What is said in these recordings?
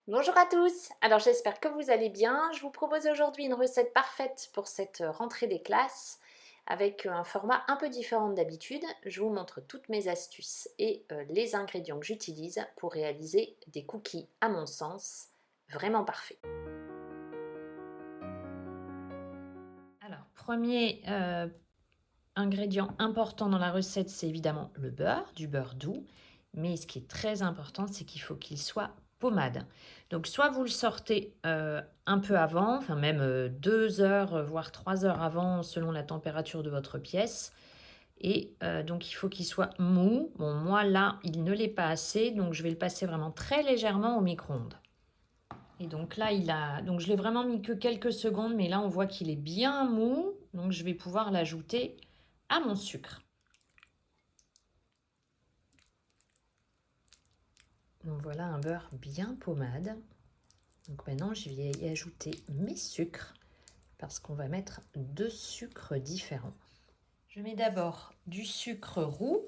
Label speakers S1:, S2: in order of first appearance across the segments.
S1: Bonjour à tous, alors j'espère que vous allez bien. Je vous propose aujourd'hui une recette parfaite pour cette rentrée des classes avec un format un peu différent d'habitude. Je vous montre toutes mes astuces et les ingrédients que j'utilise pour réaliser des cookies à mon sens vraiment parfaits. Alors, premier ingrédient important dans la recette, c'est évidemment le beurre, du beurre doux. Mais ce qui est très important, c'est qu'il faut qu'il soit pommade. Donc soit vous le sortez un peu avant, enfin même 2 heures, voire 3 heures avant, selon la température de votre pièce. Et donc il faut qu'il soit mou. Bon, moi là, il ne l'est pas assez, donc je vais le passer vraiment très légèrement au micro-ondes. Et donc là, donc je l'ai vraiment mis que quelques secondes, mais là on voit qu'il est bien mou. Donc je vais pouvoir l'ajouter à mon sucre. Donc voilà un beurre bien pommade. Donc maintenant, je vais y ajouter mes sucres parce qu'on va mettre 2 sucres différents. Je mets d'abord du sucre roux.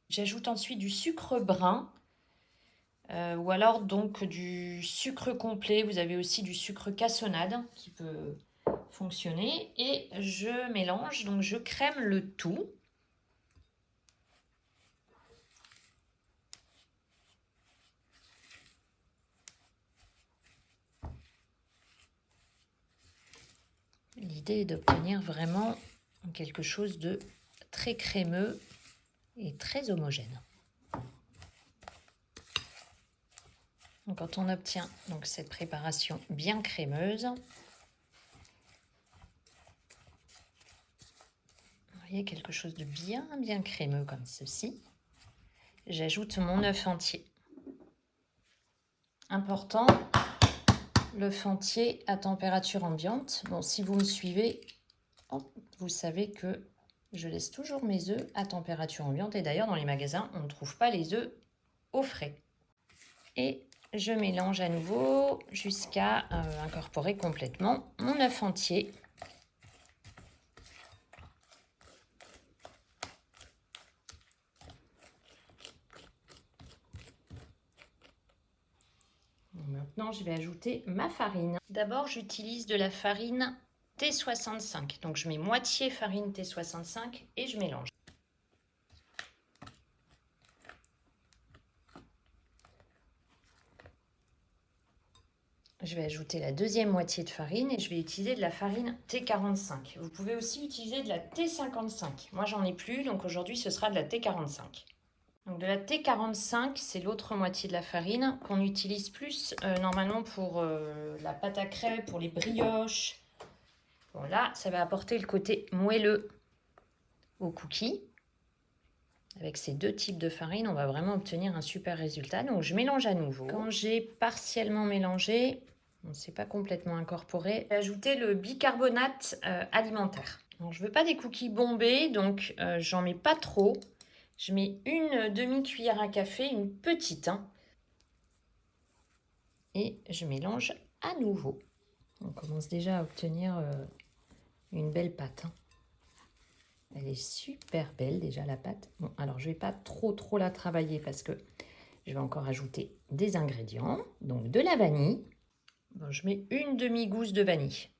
S1: J'ajoute ensuite du sucre brun ou alors donc du sucre complet. Vous avez aussi du sucre cassonade qui peut fonctionner. Et je mélange, donc je crème le tout. L'idée est d'obtenir vraiment quelque chose de très crémeux et très homogène. Donc quand on obtient donc cette préparation bien crémeuse, vous voyez quelque chose de bien crémeux comme ceci, j'ajoute mon œuf entier. Important, l'œuf entier à température ambiante. Bon, si vous me suivez, vous savez que je laisse toujours mes œufs à température ambiante. Et d'ailleurs, dans les magasins, on ne trouve pas les œufs au frais. Et je mélange à nouveau jusqu'à incorporer complètement mon œuf entier. Maintenant, je vais ajouter ma farine. D'abord, j'utilise de la farine T65. Donc, je mets moitié farine T65 et je mélange. Je vais ajouter la deuxième moitié de farine et je vais utiliser de la farine T45. Vous pouvez aussi utiliser de la T55. Moi, j'en ai plus, donc aujourd'hui, ce sera de la T45. Donc de la T45, c'est l'autre moitié de la farine qu'on utilise plus normalement pour la pâte à crêpes, pour les brioches. Bon, là, ça va apporter le côté moelleux au cookie. Avec ces deux types de farine, on va vraiment obtenir un super résultat. Donc je mélange à nouveau. Quand j'ai partiellement mélangé, on ne s'est pas complètement incorporé, j'ai ajouté le bicarbonate alimentaire. Alors, je ne veux pas des cookies bombés, donc j'en mets pas trop. Je mets une demi-cuillère à café, une petite. Et je mélange à nouveau. On commence déjà à obtenir une belle pâte. Elle est super belle déjà la pâte. Bon, alors je ne vais pas trop la travailler parce que je vais encore ajouter des ingrédients. Donc de la vanille. Bon, je mets une demi-gousse de vanille.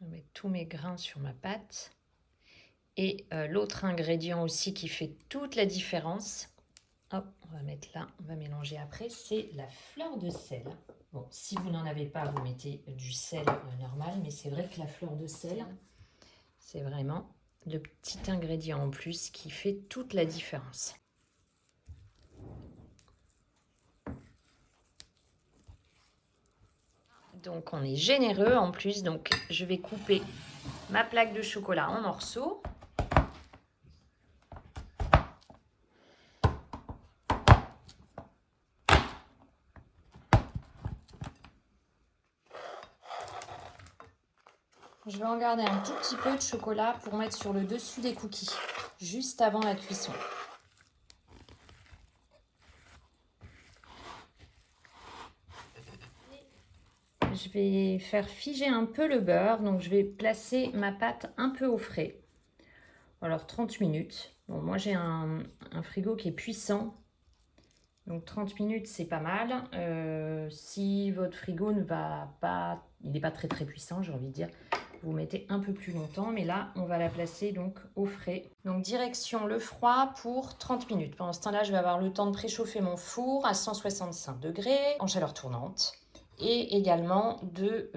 S1: Je vais mettre tous mes grains sur ma pâte. Et l'autre ingrédient aussi qui fait toute la différence, hop, on va mettre là, on va mélanger après, c'est la fleur de sel. Bon, si vous n'en avez pas, vous mettez du sel normal, mais c'est vrai que la fleur de sel, c'est vraiment le petit ingrédient en plus qui fait toute la différence. Donc on est généreux en plus, donc je vais couper ma plaque de chocolat en morceaux. Je vais en garder un tout petit peu de chocolat pour mettre sur le dessus des cookies, juste avant la cuisson. Je vais faire figer un peu le beurre, donc je vais placer ma pâte un peu au frais. Alors 30 minutes, Bon, moi j'ai un frigo qui est puissant, donc 30 minutes c'est pas mal. Si votre frigo ne va pas, il n'est pas très très puissant, j'ai envie de dire, vous mettez un peu plus longtemps, mais là on va la placer donc au frais. Donc direction le froid pour 30 minutes. Pendant ce temps-là, je vais avoir le temps de préchauffer mon four à 165 degrés en chaleur tournante et également de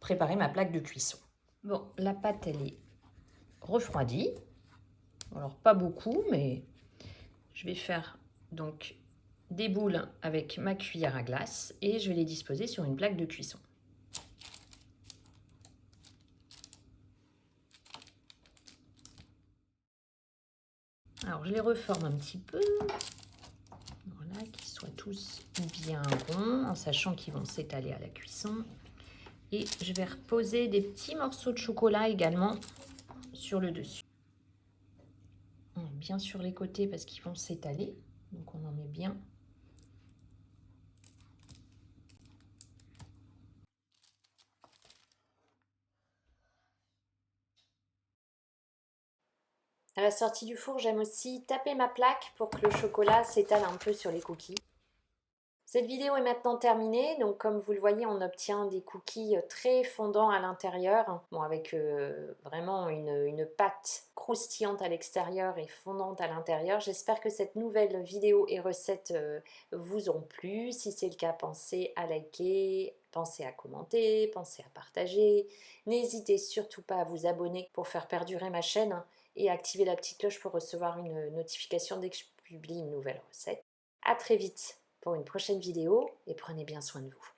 S1: préparer ma plaque de cuisson. Bon, la pâte elle est refroidie. Alors pas beaucoup, mais je vais faire donc des boules avec ma cuillère à glace et je vais les disposer sur une plaque de cuisson. Alors je les reforme un petit peu, voilà, qu'ils soient tous bien ronds, en sachant qu'ils vont s'étaler à la cuisson. Et je vais reposer des petits morceaux de chocolat également sur le dessus. Bien sur les côtés parce qu'ils vont s'étaler, donc on en met bien. À la sortie du four, j'aime aussi taper ma plaque pour que le chocolat s'étale un peu sur les cookies. Cette vidéo est maintenant terminée, donc comme vous le voyez, on obtient des cookies très fondants à l'intérieur, bon, avec vraiment une pâte croustillante à l'extérieur et fondante à l'intérieur. J'espère que cette nouvelle vidéo et recette vous ont plu. Si c'est le cas, pensez à liker, pensez à commenter, pensez à partager. N'hésitez surtout pas à vous abonner pour faire perdurer ma chaîne et activer la petite cloche pour recevoir une notification dès que je publie une nouvelle recette. À très vite pour une prochaine vidéo et prenez bien soin de vous.